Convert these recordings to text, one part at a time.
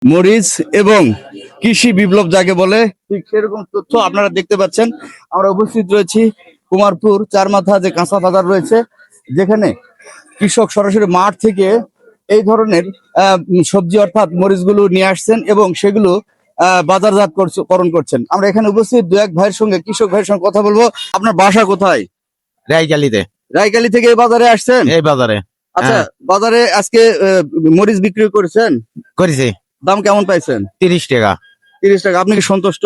মরিচ এবং কৃষি বিপ্লব যাকে বলে ঠিক সেরকম তথ্য আপনারা দেখতে পাচ্ছেন। আমরা উপস্থিত রয়েছি কুমারপুর চারমাথা যে কাঁচা বাজার রয়েছে, যেখানে কৃষক সরাসরি মাঠ থেকে এই ধরনের সবজি অর্থাৎ মরিচগুলো নিয়ে আসছেন এবং সেগুলো বাজারজাতকরণ করছেন। আমরা এখানে উপস্থিত দু এক ভাইয়ের সঙ্গে, কৃষক ভাইয়ের সঙ্গে কথা বলবো। আপনার বাসা কোথায়? রাইকালিতে। রায়কালী থেকে এই বাজারে আসছেন? এই বাজারে। আচ্ছা, বাজারে আজকে মরিচ বিক্রি করেছেন, করেছি দাম কেমন পাইছেন? 30 টাকা। 30 টাকা। আপনি কি সন্তুষ্ট?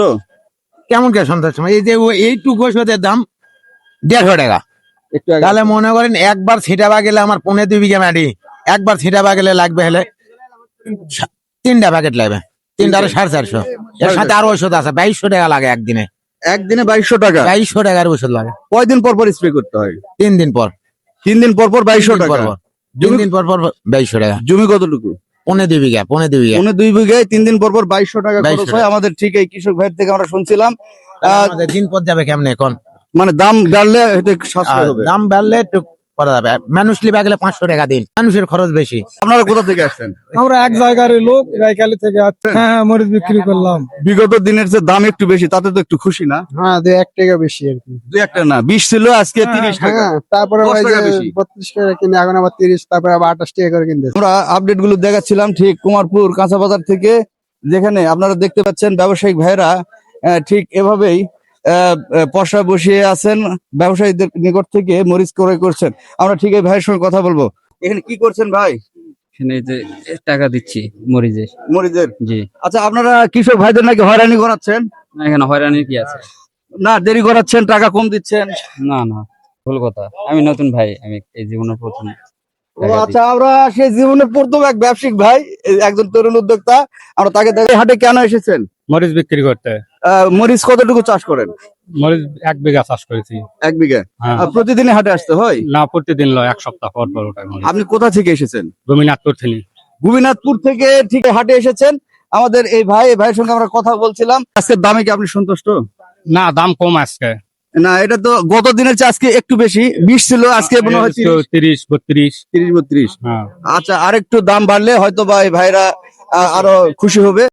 কেমন কে সন্তুষ্ট? এই যে এইটুকু ওষুধের দাম 150 টাকা। একটু আগে তাহলে মনে করেন একবার ছিটাবা গেলে আমার 2.5 বিঘা মাটি, একবার ছিটাবা গেলে লাগবে হলে 3টা প্যাকেট লাগবে। 3টা 450। এর সাথে আরো ওষুধ আছে, 2200 টাকা লাগে একদিনে। একদিনে 2200 টাকা? 2200 টাকার ওষুধ লাগে। কয়দিন পর পর স্প্রে করতে হয়? 3 দিন পর। 3 দিন পর পর 2200 টাকা? 3 দিন পর পর 2200 টাকা। জমি কতটুকু? 2.5 বিঘা। 2.5 বিঘা। 2 বিঘায় 3 দিন পর পর 2200 টাকা খরচ 2200 হয়। টাকা। আমাদের ঠিক এই কৃষক ভাইয়ের থেকে আমরা শুনছিলাম আমাদের দিন পর যাবে কেমনে এখন? মানে দাম বাড়লে হয়তো একটু সাশ্রয় হবে। দাম বাড়লে একটু করা যাবে। মানুষ লিবা গেলে 500 টাকা দিন, মানুষের খরচ বেশি। আপনারা কোথা থেকে আসছেন? আমরা এক জায়গার লোক রাইকালি থেকে আসছি। হ্যাঁ, মরিচ বিক্রি করলাম। বিগত দিনের যে দাম একটু বেশি, তাতে তো একটু খুশি না? হ্যাঁ, 1 টাকা বেশি আর কি। 2-1 না, 20 ছিল, আজকে 30 টাকা। হ্যাঁ, তারপরে 10 ওই যে টাকা বেশি। 32 টাকা কিনে এখন আবার 30, তারপরে আবার 28 টাকা করে কিনতে। আমরা আপডেট গুলো দেখাচ্ছিলাম ঠিক কুমারপুর কাঁচা বাজার থেকে, যেখানে আপনারা দেখতে পাচ্ছেন ব্যবসায়িক ভাইরা ঠিক এভাবেই পয়সা বসিয়ে আছেন, ব্যবসায়ীদের নিকট থেকে মরিচ ক্রয় করছেন। আমরা ঠিক এই ভাইয়ের সঙ্গে কথা বলবো। এখানে কি করছেন ভাই? এখানে যে টাকা দিচ্ছি মরিচের। মরিচের? জি। আচ্ছা, আপনারা কৃষক ভাইদের নাকি হয়রানি করাচ্ছেন? না, এখানে হয়রানির কি আছে? না, দেরি করাচ্ছেন, টাকা কম দিচ্ছেন? না না, ভুল কথা। আমি নতুন ভাই, আমি এই জীবনের প্রথম ও টাকা আচ্ছা, আমরা সেই জীবনে প্রথম এক ব্যবসায়িক ভাই, একজন তরুণ উদ্যোক্তা। আমরা তাকে দেখে হাটে কেন এসেছেন? মরিচ বিক্রি করতে। মরিচ কতটুকু চাষ করেন? মরিচ 1 বিঘা চাষ করেছি। 1 বিঘা? হ্যাঁ। প্রতিদিনই হাটে আসতে হয়? না, প্রতিদিন লয়, 1 সপ্তাহ পর পর ওটাই মরিচ। আপনি কোথা থেকে এসেছেন? গোবিনাথপুর থেকে। গোবিনাথপুর থেকে ঠিক হাটে এসেছেন। আমাদের এই ভাইয়ের সঙ্গে আমরা কথা বলছিলাম। আজকের দামে কি আপনি সন্তুষ্ট? না, দাম কম আজকে। না, এটা তো গত দিনের চেয়ে আজকে একটু বেশি। 20 ছিল, আজকে মনে হয় 30, 32। 30-32। হ্যাঁ। আচ্ছা, আরেকটু দাম বাড়লে হয়তো বা এই ভাইরা আরো খুশি হবে।